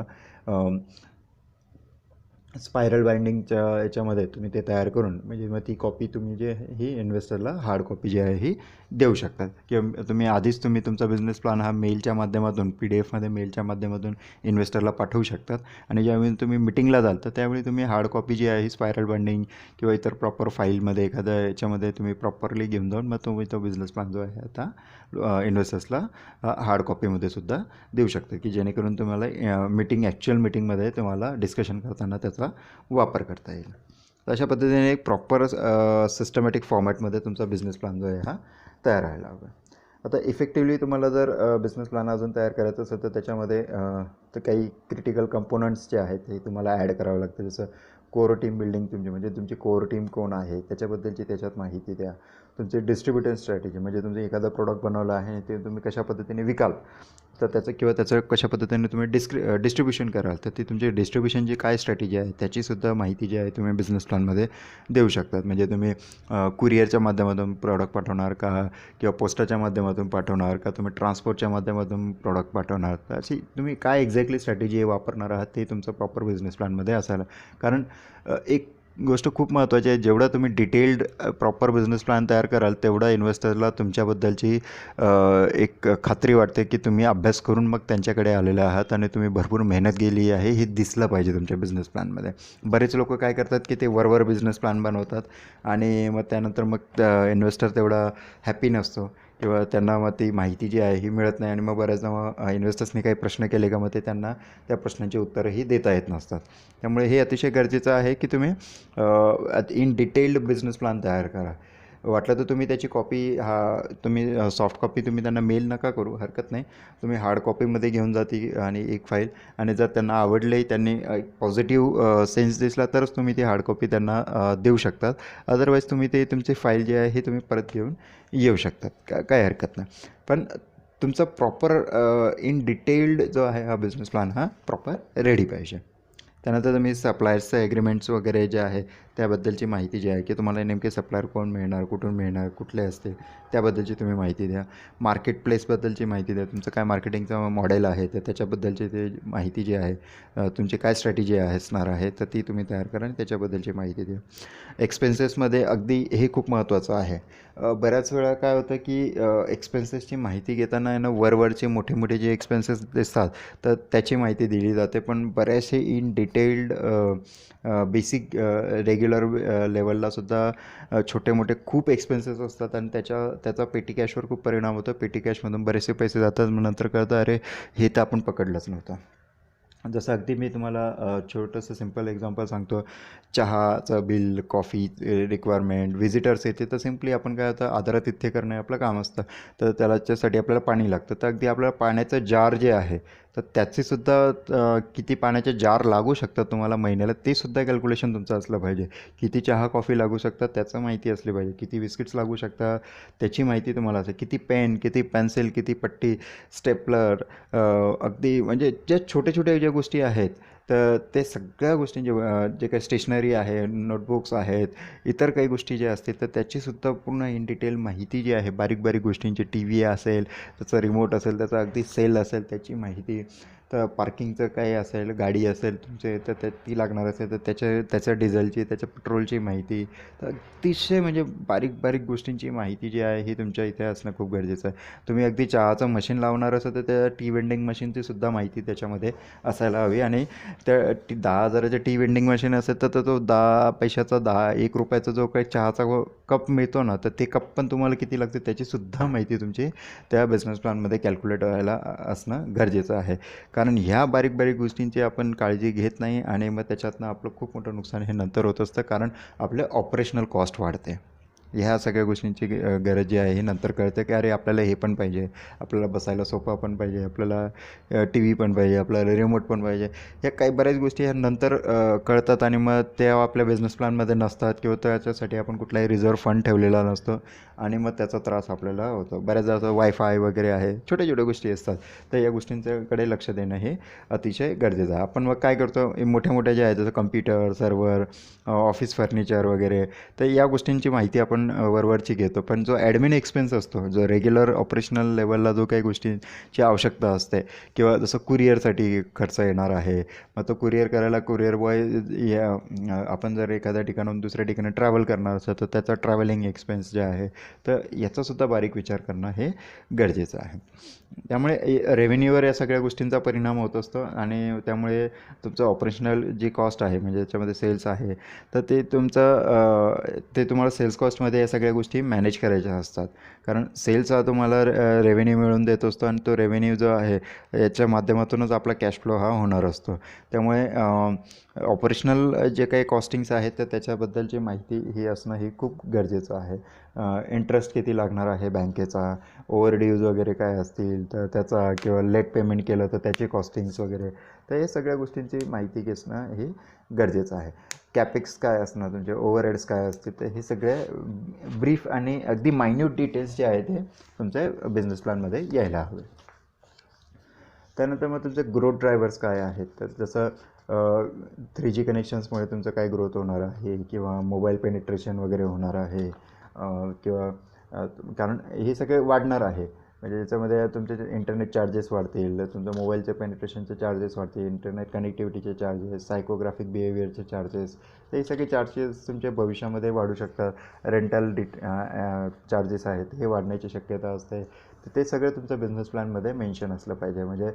स्पायरल बाइंडिंगच्या याच्यामध्ये तुम्ही ते तयार करून म्हणजे मग ती कॉपी तुम्ही जे आहे ही इन्व्हेस्टरला हार्ड कॉपी जी आहे ही देऊ शकतात किंवा तुम्ही आधीच तुम्ही तुमचा बिझनेस प्लॅन हा मेलच्या माध्यमातून PDF मध्ये मेलच्या माध्यमातून इन्व्हेस्टरला पाठवू शकतात आणि ज्यावेळी तुम्ही मिटिंगला जाल तर त्यावेळी तुम्ही हार्ड कॉपी जी आहे ही स्पायरल बाइंडिंग किंवा इतर प्रॉपर फाईलमध्ये एखाद्या याच्यामध्ये तुम्ही प्रॉपरली घेऊन जाऊन मग तुम्ही तो बिझनेस प्लॅन जो आहे आता इन्व्हेस्टर्सला हार्ड कॉपीमध्ये सुद्धा देऊ शकता की जेणेकरून तुम्हाला मीटिंग ॲक्च्युअल मीटिंगमध्ये तुम्हाला डिस्कशन करताना त्याचा वापर करता येईल. तर अशा पद्धतीने एक प्रॉपर सिस्टमॅटिक फॉर्मॅटमध्ये तुमचा बिझनेस प्लॅन जो आहे हा तयार व्हायला हवा. आता इफेक्टिवली तुम्हाला जर बिझनेस प्लॅन अजून तयार करायचं असेल तर त्याच्यामध्ये तर काही क्रिटिकल कंपोनंट्स जे आहेत ते तुम्हाला ॲड करावं लागतं. जसं कोर टीम बिल्डिंग तुमची म्हणजे तुमची कोर टीम कोण आहे त्याच्याबद्दलची त्याच्यात माहिती द्या. तुमची डिस्ट्रीब्युशन स्ट्रॅटेजी म्हणजे तुमचं एखादं प्रोडक्ट बनवलं आहे ते तुम्ही कशा पद्धतीने विकाल तर त्याचं किंवा त्याचं कशा पद्धतीने तुम्ही डिस्ट्रीब्युशन कराल तर ती तुमची डिस्ट्रीब्युशनची काय स्ट्रॅटेजी आहे त्याचीसुद्धा माहिती जी आहे तुम्ही बिझनेस प्लॅनमध्ये देऊ शकतात. म्हणजे तुम्ही कुरिअरच्या माध्यमातून प्रॉडक्ट पाठवणार का किंवा पोस्टाच्या माध्यमातून पाठवणार का तुम्ही ट्रान्सपोर्टच्या माध्यमातून प्रॉडक्ट पाठवणार तर अशी तुम्ही काय एक्झॅक्टली स्ट्रॅटेजी वापरणार आहात ते तुमचं प्रॉपर बिझनेस प्लॅनमध्ये असायला. कारण एक गोष्ट खूप महत्त्वाची आहे जेवढा तुम्ही डिटेल्ड प्रॉपर बिझनेस प्लॅन तयार कराल तेवढा इन्व्हेस्टरला तुमच्याबद्दलची एक खात्री वाटते की तुम्ही अभ्यास करून मग त्यांच्याकडे आलेले आहात आणि तुम्ही भरपूर मेहनत केली आहे हे दिसलं पाहिजे तुमच्या बिझनेस प्लॅनमध्ये. बरेच लोक काय करतात की ते वरवर बिझनेस प्लॅन बनवतात आणि मग त्यानंतर मग इन्व्हेस्टर तेवढा हॅपी नसतो किंवा त्यांना मग ती माहिती जी आहे ही मिळत नाही आणि मग बऱ्याचदा मग इन्व्हेस्टर्सनी काही प्रश्न केले का मग ते त्यांना त्या प्रश्नांची उत्तरंही देता येत नसतात. त्यामुळे हे अतिशय गरजेचं आहे की तुम्ही इन डिटेल्ड बिझनेस प्लॅन तयार करा. वाटलं तर तुम्ही त्याची कॉपी तुम्ही सॉफ्ट कॉपी तुम्ही त्यांना मेल नका करू हरकत नाही. तुम्ही हार्ड कॉपीमध्ये घेऊन जाती आणि एक फाईल आणि जर त्यांना आवडले त्यांनी एक पॉझिटिव्ह सेन्स दिसला तरच तुम्ही ती हार्ड कॉपी त्यांना देऊ शकतात. अदरवाईज तुम्ही ते तुमची फाईल जी आहे ही तुम्ही परत घेऊन येऊ शकतात काय हरकत नाही. पण तुमचा प्रॉपर इन डिटेल्ड जो आहे हा बिझनेस प्लॅन हा प्रॉपर रेडी पाहिजे. त्यानंतर तुम्ही सप्लायर्सचं ॲग्रीमेंट्स वगैरे जे आहे त्याबद्दलची माहिती जी आहे की तुम्हाला नेमके सप्लायर कोण मिळणार कुठून मिळणार कुठले असते त्याबद्दलची तुम्ही माहिती द्या. मार्केट प्लेसबद्दलची माहिती द्या. तुमचं काय मार्केटिंगचं मॉडेल आहे तर त्याच्याबद्दलची ते माहिती जी आहे तुमची काय स्ट्रॅटेजी असणार आहे तर ती तुम्ही तयार करा आणि त्याच्याबद्दलची माहिती द्या. एक्सपेन्सेसमध्ये अगदी हे खूप महत्त्वाचं आहे. बऱ्याच वेळा काय होतं की एक्सपेन्सेसची माहिती घेताना आहे ना वरवरचे मोठे मोठे जे एक्सपेन्सेस दिसतात तर त्याची माहिती दिली जाते पण बरेचसे इन डिटेल्ड बेसिक रेग्युलर लेवललासुद्धा छोटे मोठे खूप एक्सपेन्सेस असतात आणि त्याचा पेटी कॅशवर खूप परिणाम होतो. पेटी कॅशमधून बरेचसे पैसे जातात मग नंतर कळतं अरे हे तर आपण पकडलंच नव्हतं. जसं अगदी मी तुम्हाला छोटंसं सिम्पल एक्झाम्पल सांगतो. चहाचं बिल कॉफी रिक्वायरमेंट व्हिजिटर्स येते तर सिम्पली आपण काय होतं आदरातिथ्य करणे आपलं काम असतं तर त्याच्यासाठी आपल्याला पाणी लागतं तर अगदी आपल्याला पाण्याचं जार जे आहे तर त्याचीसुद्धा किती पाण्याचे जार लागू शकतात तुम्हाला महिन्याला ते सुद्धा कॅल्क्युलेशन तुमचं असलं पाहिजे. किती चहा कॉफी लागू शकतात त्याचं माहिती असली पाहिजे. किती बिस्किट्स लागू शकतात त्याची माहिती तुम्हाला असेल. किती पेन किती पेन्सिल किती पट्टी स्टेपलर अगदी म्हणजे ज्या छोटे छोटे ज्या गोष्टी आहेत तर ते सगळ्या गोष्टींचे जे काही स्टेशनरी आहे नोटबुक्स आहेत इतर काही गोष्टी ज्या असतील तर त्याचीसुद्धा पूर्ण इन डिटेल माहिती जी आहे बारीक बारीक गोष्टींची TV असेल त्याचं रिमोट असेल त्याचा अगदी सेल असेल त्याची माहिती तर पार्किंगचं काय असेल गाडी असेल तुमचे तर ती लागणार असेल तर त्याच्या डिझेलची त्याच्या पेट्रोलची माहिती तर अतिशय म्हणजे बारीक बारीक गोष्टींची माहिती जी आहे ही तुमच्या इथे असणं खूप गरजेचं आहे. तुम्ही अगदी चहाचं मशीन लावणार असेल तर त्या टी वेंडिंग मशीनची सुद्धा माहिती त्याच्यामध्ये असायला हवी आणि त्या 10,000चं टी वेंडिंग मशीन असेल तर तो 10 पैशाचा 1 रुपयाचा जो काही चहाचा कप मिळतो ना तर ते कप पण तुम्हाला किती लागते त्याचीसुद्धा माहिती तुमची त्या बिझनेस प्लॅनमध्ये कॅल्क्युलेट व्हायला असणं गरजेचं आहे. कारण ह्या बारीक बारीक गोष्टींची आपण काळजी घेत नाही आणि मग त्याच्यातनं आपलं खूप मोठं नुकसान हे नंतर होत असतं कारण आपले ऑपरेशनल कॉस्ट वाढते. ह्या सगळ्या गोष्टींची गरज जी आहे हे नंतर कळते की अरे आपल्याला हे पण पाहिजे आपल्याला बसायला सोफा पण पाहिजे आपल्याला TV पण पाहिजे आपल्याला रिमोट पण पाहिजे. ह्या काही बऱ्याच गोष्टी ह्या नंतर कळतात आणि मग त्या आपल्या बिझनेस प्लॅनमध्ये नसतात किंवा त्याच्यासाठी आपण कुठलाही रिझर्व्ह फंड ठेवलेला नसतो आणि मग त्याचा त्रास आपल्याला होतो. बऱ्याचदा असं वायफाय वगैरे आहे छोट्या छोट्या गोष्टी असतात तर या गोष्टींच्याकडे लक्ष देणं हे अतिशय गरजेचं आहे. आपण मग काय करतो मोठ्या मोठ्या ज्या आहेत जसं कम्प्युटर सर्व्हर ऑफिस फर्निचर वगैरे तर या गोष्टींची माहिती आपण आपण वरवरची घेतो, पण जो ॲडमिन एक्सपेन्स असतो, जो रेग्युलर ऑपरेशनल लेवलला जो काही गोष्टींची आवश्यकता असते किंवा जसं कुरिअरसाठी खर्च येणार आहे, मग तो कुरिअर करायला कुरिअर बॉय या आपण जर एखाद्या ठिकाणाहून दुसऱ्या ठिकाणी ट्रॅव्हल करणार असेल तर त्याचा ट्रॅव्हलिंग एक्सपेन्स जे आहे तर याचासुद्धा बारीक विचार करणं हे गरजेचं आहे. त्यामुळे रेव्हेन्यूवर या सगळ्या गोष्टींचा परिणाम होत असतो आणि त्यामुळे तुमचं ऑपरेशनल जी कॉस्ट आहे म्हणजे त्याच्यामध्ये सेल्स आहे तर ते ते तुम्हाला सेल्स कॉस्टमध्ये या सगळ्या गोष्टी मॅनेज करायच्या असतात. कारण सेल्स हा तुम्हाला रेव्हेन्यू मिळवून देत असतो आणि तो रेव्हेन्यू जो आहे याच्या माध्यमातूनच आपला कॅश फ्लो हा होणार असतो. त्यामुळे ऑपरेशनल जे काही कॉस्टिंग्स आहेत तर त्याच्याबद्दलची माहिती ही असणं ही खूप गरजेचं आहे. इंटरेस्ट किती लागणार आहे बँकेचा, ओव्हर ड्यूज वगैरे काय असतील तर त्याचा, किंवा लेट पेमेंट केलं तर त्याची कॉस्टिंग्स वगैरे, तर हे सगळ्या गोष्टींची माहिती घेणं हे गरजेचं आहे. कॅपेक्स काय असणार, तुमचे ओव्हरहेड्स काय असतील, तर हे सगळे ब्रीफ आणि अगदी मायन्यूट डिटेल्स जे आहे ते तुमच्या बिझनेस प्लॅनमध्ये यायला हवे. त्यानंतर मग तुमचे ग्रोथ ड्रायव्हर्स काय आहेत, तर जसं 3G कनेक्शन्समुळे तुमचं काय ग्रोथ होणार आहे किंवा मोबाईल पेनिट्रेशन वगैरे होणार आहे किंवा कारण हे सगळे वाढणार आहे. म्हणजे याच्यामध्ये तुमचे इंटरनेट चार्जेस वाढतील, तुमचं मोबाईलचे पेनिट्रेशनचे चार्जेस वाढतील, इंटरनेट कनेक्टिव्हिटीचे चार्जेस, सायकोग्राफिक बिहेवियरचे चार्जेस, हे सगळे चार्जेस तुमच्या भविष्यामध्ये वाढू शकतात. रेंटल चार्जेस आहेत हे वाढण्याची शक्यता असते. तर ते सगळं तुमचं बिझनेस प्लॅनमध्ये मेन्शन असलं पाहिजे. म्हणजे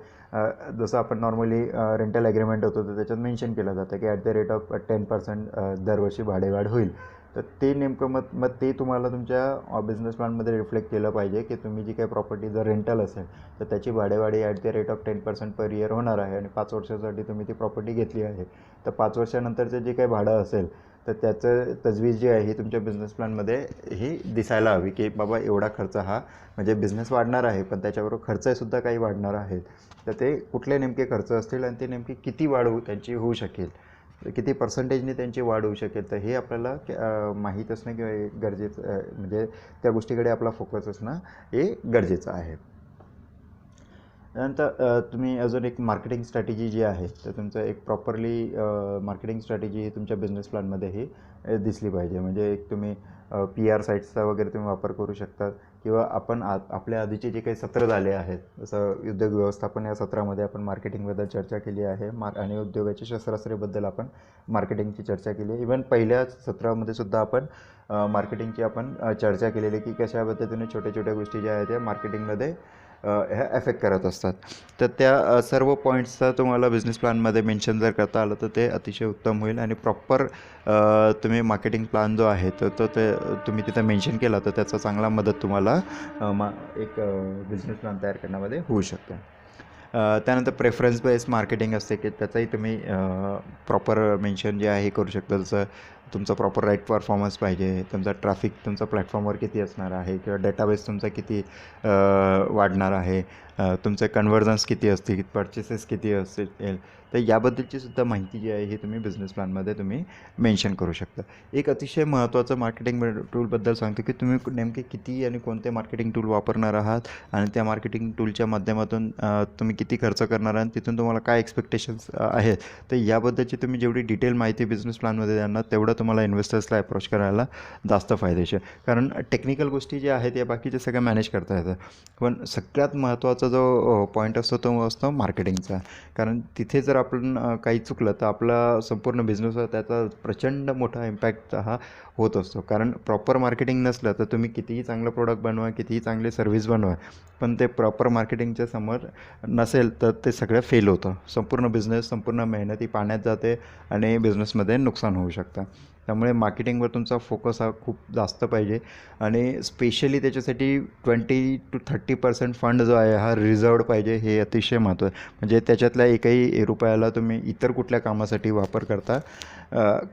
जसं आपण नॉर्मली रेंटल ॲग्रीमेंट होतो तर त्याच्यात मेन्शन केलं जातं की ॲट द रेट ऑफ 10% दरवर्षी भाडेवाढ होईल. तर ते नेमकं मग ते तुम्हाला तुमच्या बिझनेस प्लॅनमध्ये रिफ्लेक्ट केलं पाहिजे की तुम्ही जी काही प्रॉपर्टी जर रेंटल असेल तर त्याची भाडेवाढी at the rate of 10% per year होणार आहे आणि 5 वर्षासाठी तुम्ही ती प्रॉपर्टी घेतली आहे. तर 5 वर्षानंतरचं जे काही भाडं असेल तर त्याचं तजवीज जी आहे ही तुमच्या बिझनेस प्लॅनमध्ये ही दिसायला हवी की बाबा एवढा खर्च हा, म्हणजे बिझनेस वाढणार आहे पण त्याच्याबरोबर खर्चसुद्धा काही वाढणार आहेत. तर ते कुठले नेमके खर्च असतील आणि ते नेमकी किती वाढ त्यांची होऊ शकेल, किती पर्सेंटेजने त्यांची वाढ होऊ शकेल, तर हे आपल्याला माहीत असणं किंवा गरजेचं, म्हणजे त्या गोष्टीकडे आपला फोकस असणं हे गरजेचं आहे. त्यानंतर तुम्ही अजून एक मार्केटिंग स्ट्रॅटेजी जी आहे तर तुमचं एक प्रॉपरली मार्केटिंग स्ट्रॅटेजी ही तुमच्या बिझनेस प्लॅनमध्ये ही दिसली पाहिजे. म्हणजे एक तुम्ही PR साईट्सचा वगैरे तुम्ही वापर करू शकता किंवा आपण आपल्या आधीचे जे काही सत्र झाले आहेत, जसं उद्योग व्यवस्थापन या सत्रामध्ये आपण मार्केटिंगबद्दल चर्चा केली आहे आणि उद्योगाच्या शस्त्रास्त्रेबद्दल आपण मार्केटिंगची चर्चा केली आहे. इव्हन पहिल्या सत्रामध्ये सुद्धा आपण मार्केटिंगची आपण चर्चा केलेली की कशा पद्धतीने छोट्या छोट्या गोष्टी ज्या आहेत त्या मार्केटिंगमध्ये ह्या एफेक्ट करत असतात. तर त्या सर्व पॉईंट्सचा तुम्हाला बिझनेस प्लॅनमध्ये मेन्शन जर करता आलं तर ते अतिशय उत्तम होईल आणि प्रॉपर तुम्ही मार्केटिंग प्लॅन जो आहे तर तो ते तुम्ही तिथं मेन्शन केला तर त्याचा चांगला मदत तुम्हाला एक बिझनेस प्लॅन तयार करण्यामध्ये होऊ शकतो. त्यानंतर प्रेफरन्स बेस्ड मार्केटिंग असते की त्याचाही तुम्ही प्रॉपर मेन्शन जे आहे करू शकता. जसं तुमचा प्रॉपर राईट परफॉर्मन्स पाहिजे, तुमचा ट्रॅफिक तुमचा प्लॅटफॉर्मवर किती असणार आहे किंवा डेटाबेस तुमचा किती वाढणार आहे, तुमचे कन्व्हर्जन्स किती असतील, परचेसेस किती असतील, तर याबद्दलची सुद्धा माहिती जी आहे ही तुम्ही बिझनेस प्लॅनमध्ये तुम्ही मेन्शन करू शकता. एक अतिशय महत्त्वाचं मार्केटिंग टूलबद्दल सांगतो की तुम्ही नेमके किती आणि कोणते मार्केटिंग टूल वापरणार आहात आणि त्या मार्केटिंग टूलच्या माध्यमातून तुम्ही किती खर्च करणार आणि तिथून तुम्हाला काय एक्सपेक्टेशन्स आहेत, तर याबद्दलची तुम्ही जेवढी डिटेल माहिती बिझनेस प्लॅनमध्ये देणार तेवढं तुम्हाला इन्व्हेस्टर्सला अप्रोच करायला जास्त फायदेशीर. कारण टेक्निकल गोष्टी ज्या आहेत या बाकीच्या सगळ्या मॅनेज करता येतात, पण सगळ्यात महत्त्वाचा जो पॉईंट असतो तो असतो मार्केटिंगचा. कारण तिथे जर आपण काही चुकलं तर आपला संपूर्ण बिझनेसवर त्याचा प्रचंड मोठा इम्पॅक्ट हा होत असतो. कारण प्रॉपर मार्केटिंग नसलं तर तुम्ही कितीही चांगलं प्रोडक्ट बनवा, कितीही चांगली सर्व्हिस बनवा, पण ते प्रॉपर मार्केटिंगच्या समोर नसेल तर ते सगळं फेल होतं. संपूर्ण बिझनेस, संपूर्ण मेहनत ही पाण्यात जाते आणि बिझनेसमध्ये नुकसान होऊ शकतं. त्यामुळे मार्केटिंगवर तुमचा फोकस हा खूप जास्त पाहिजे आणि स्पेशली त्याच्यासाठी 20-30% फंड जो आहे हा रिझर्वड पाहिजे, हे अतिशय महत्त्वाचं. म्हणजे त्याच्यातल्या एकही रुपयाला तुम्ही इतर कुठल्या कामासाठी वापर करता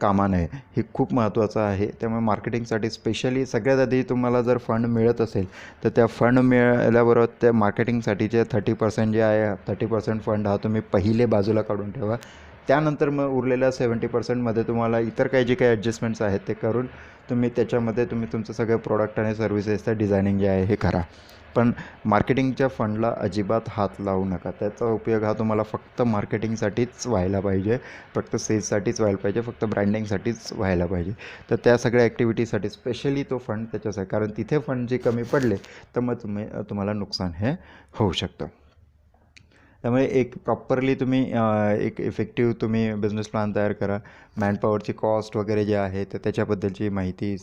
कामा नये, हे खूप महत्त्वाचं आहे. त्यामुळे मार्केटिंगसाठी स्पेशली सगळ्यात आधी तुम्हाला जर फंड मिळत असेल तर त्या फंड मिळाल्याबरोबर त्या मार्केटिंगसाठीचे 30% जे आहे 30% फंड हा तुम्ही पहिले बाजूला काढून ठेवा. त्यानंतर मग उरलेल्या 70%मध्ये तुम्हाला इतर काही जे काही ॲडजस्टमेंट्स आहेत ते करून तुम्ही त्याच्यामध्ये तुम्ही तुमचं सगळं प्रोडक्ट आणि सर्व्हिसेसचं डिझायनिंग जे आहे हे करा. पण मार्केटिंगच्या फंडला अजिबात हात लावू नका. त्याचा उपयोग हा तुम्हाला फक्त मार्केटिंगसाठीच व्हायला पाहिजे, फक्त सेल्ससाठीच व्हायला पाहिजे, फक्त ब्रँडिंगसाठीच व्हायला पाहिजे. तर त्या सगळ्या ॲक्टिव्हिटीसाठी स्पेशली तो फंड त्याच्यासाठी, कारण तिथे फंड जे कमी पडले तर मग तुम्हाला नुकसान हे होऊ शकतं. त्यामुळे एक प्रॉपरली तुम्ही एक इफेक्टिव्ह तुम्ही बिझनेस प्लॅन तयार करा. मॅनपॉवरची कॉस्ट वगैरे जे आहे तर त्याच्याबद्दलची माहिती,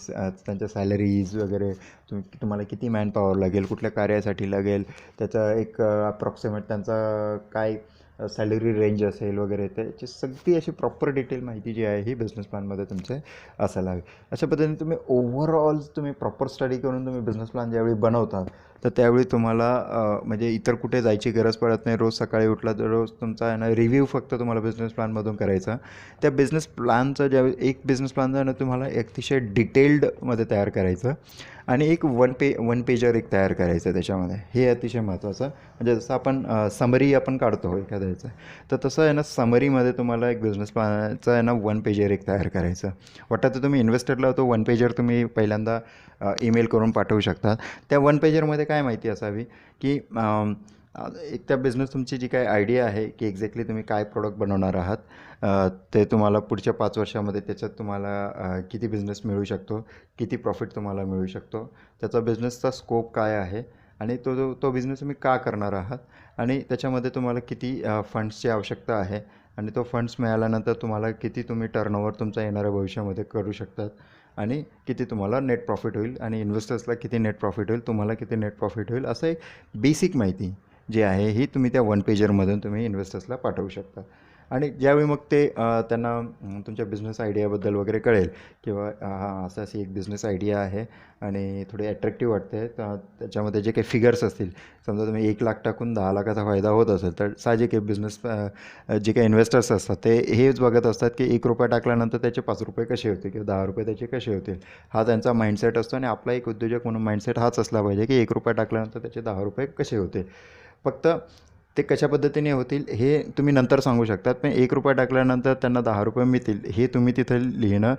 त्यांच्या सॅलरीज वगैरे, तुम्हाला किती मॅनपॉवर लागेल, कुठल्या कार्यासाठी लागेल, त्याचा एक अप्रॉक्सिमेट त्यांचा काय सॅलरी रेंज असेल वगैरे, त्याची सगळी अशी प्रॉपर डिटेल माहिती जी आहे ही बिझनेस प्लॅनमध्ये तुमचे असायला हवी. अशा पद्धतीने तुम्ही ओव्हरऑल तुम्ही प्रॉपर स्टडी करून तुम्ही बिझनेस प्लॅन ज्यावेळी बनवता तर त्यावेळी तुम्हाला म्हणजे इतर कुठे जायची गरज पडत नाही. रोज सकाळी उठला तर रोज तुमचा आहे ना रिव्ह्यू फक्त तुम्हाला बिझनेस प्लॅनमधून करायचा. त्या बिझनेस प्लॅनचं ज्यावेळी एक बिझनेस प्लॅन आहे ना तुम्हाला अतिशय डिटेल्डमध्ये तयार करायचं आणि एक वन पेजर एक तयार करायचं त्याच्यामध्ये. हे अतिशय महत्त्वाचं. म्हणजे जसं आपण समरी आपण काढतो एखाद्याचं, तर तसं आहे ना समरीमध्ये तुम्हाला एक बिझनेस प्लॅनचं आहे ना वन पेजर एक तयार करायचं. वाटतं तर तुम्ही इन्व्हेस्टरला तो वन पेजर तुम्ही पहिल्यांदा ईमेल करून पाठवू शकता. त्या वन पेजरमध्ये काय माहिती असावी की एक त्या बिझनेस तुमची जी काही आयडिया आहे की एक्झॅक्टली तुम्ही काय प्रोडक्ट बनवणार आहात, ते तुम्हाला पुढच्या 5 वर्षामध्ये त्याच्यात तुम्हाला किती बिझनेस मिळू शकतो, किती प्रॉफिट तुम्हाला मिळू शकतो, त्याचा बिझनेसचा स्कोप काय आहे आणि तो बिझनेस तुम्ही का करणार आहात आणि त्याच्यामध्ये तुम्हाला किती फंड्सची आवश्यकता आहे आणि तो फंड्स मिळाल्यानंतर तुम्हाला किती तुम्ही टर्नओव्हर तुमचा येणाऱ्या भविष्यामध्ये करू शकतात आणि किती तुम्हाला नेट प्रॉफिट होईल आणि इन्व्हेस्टर्सला किती नेट प्रॉफिट होईल, तुम्हाला किती नेट प्रॉफिट होईल, असं एक बेसिक माहिती जी आहे ही तुम्ही त्या वन पेजरमधून तुम्ही इन्व्हेस्टर्सला पाठवू शकता. आणि ज्यावेळी मग ते त्यांना तुमच्या बिझनेस आयडियाबद्दल वगैरे कळेल किंवा हां असं अशी एक बिझनेस आयडिया आहे आणि थोडी ॲट्रॅक्टिव्ह वाटते, तर त्याच्यामध्ये जे काही फिगर्स असतील, समजा तुम्ही 1,00,000 टाकून 10,00,000चा फायदा होत असेल तर साहजिक आहे बिझनेस जे काही इन्व्हेस्टर्स असतात ते हेच बघत असतात की ₹1 टाकल्यानंतर त्याचे ₹5 कसे होतील किंवा ₹10 त्याचे कसे होतील. हा त्यांचा माइंडसेट असतो आणि आपला एक उद्योजक म्हणून माइंडसेट हाच असला पाहिजे की ₹1 टाकल्यानंतर त्याचे ₹10 कसे होतील. फक्त ते कशा पद्धतीने होतील हे तुम्ही नंतर सांगू शकतात, पण ₹1 टाकल्यानंतर त्यांना ₹10 मिळतील हे तुम्ही तिथं लिहिणं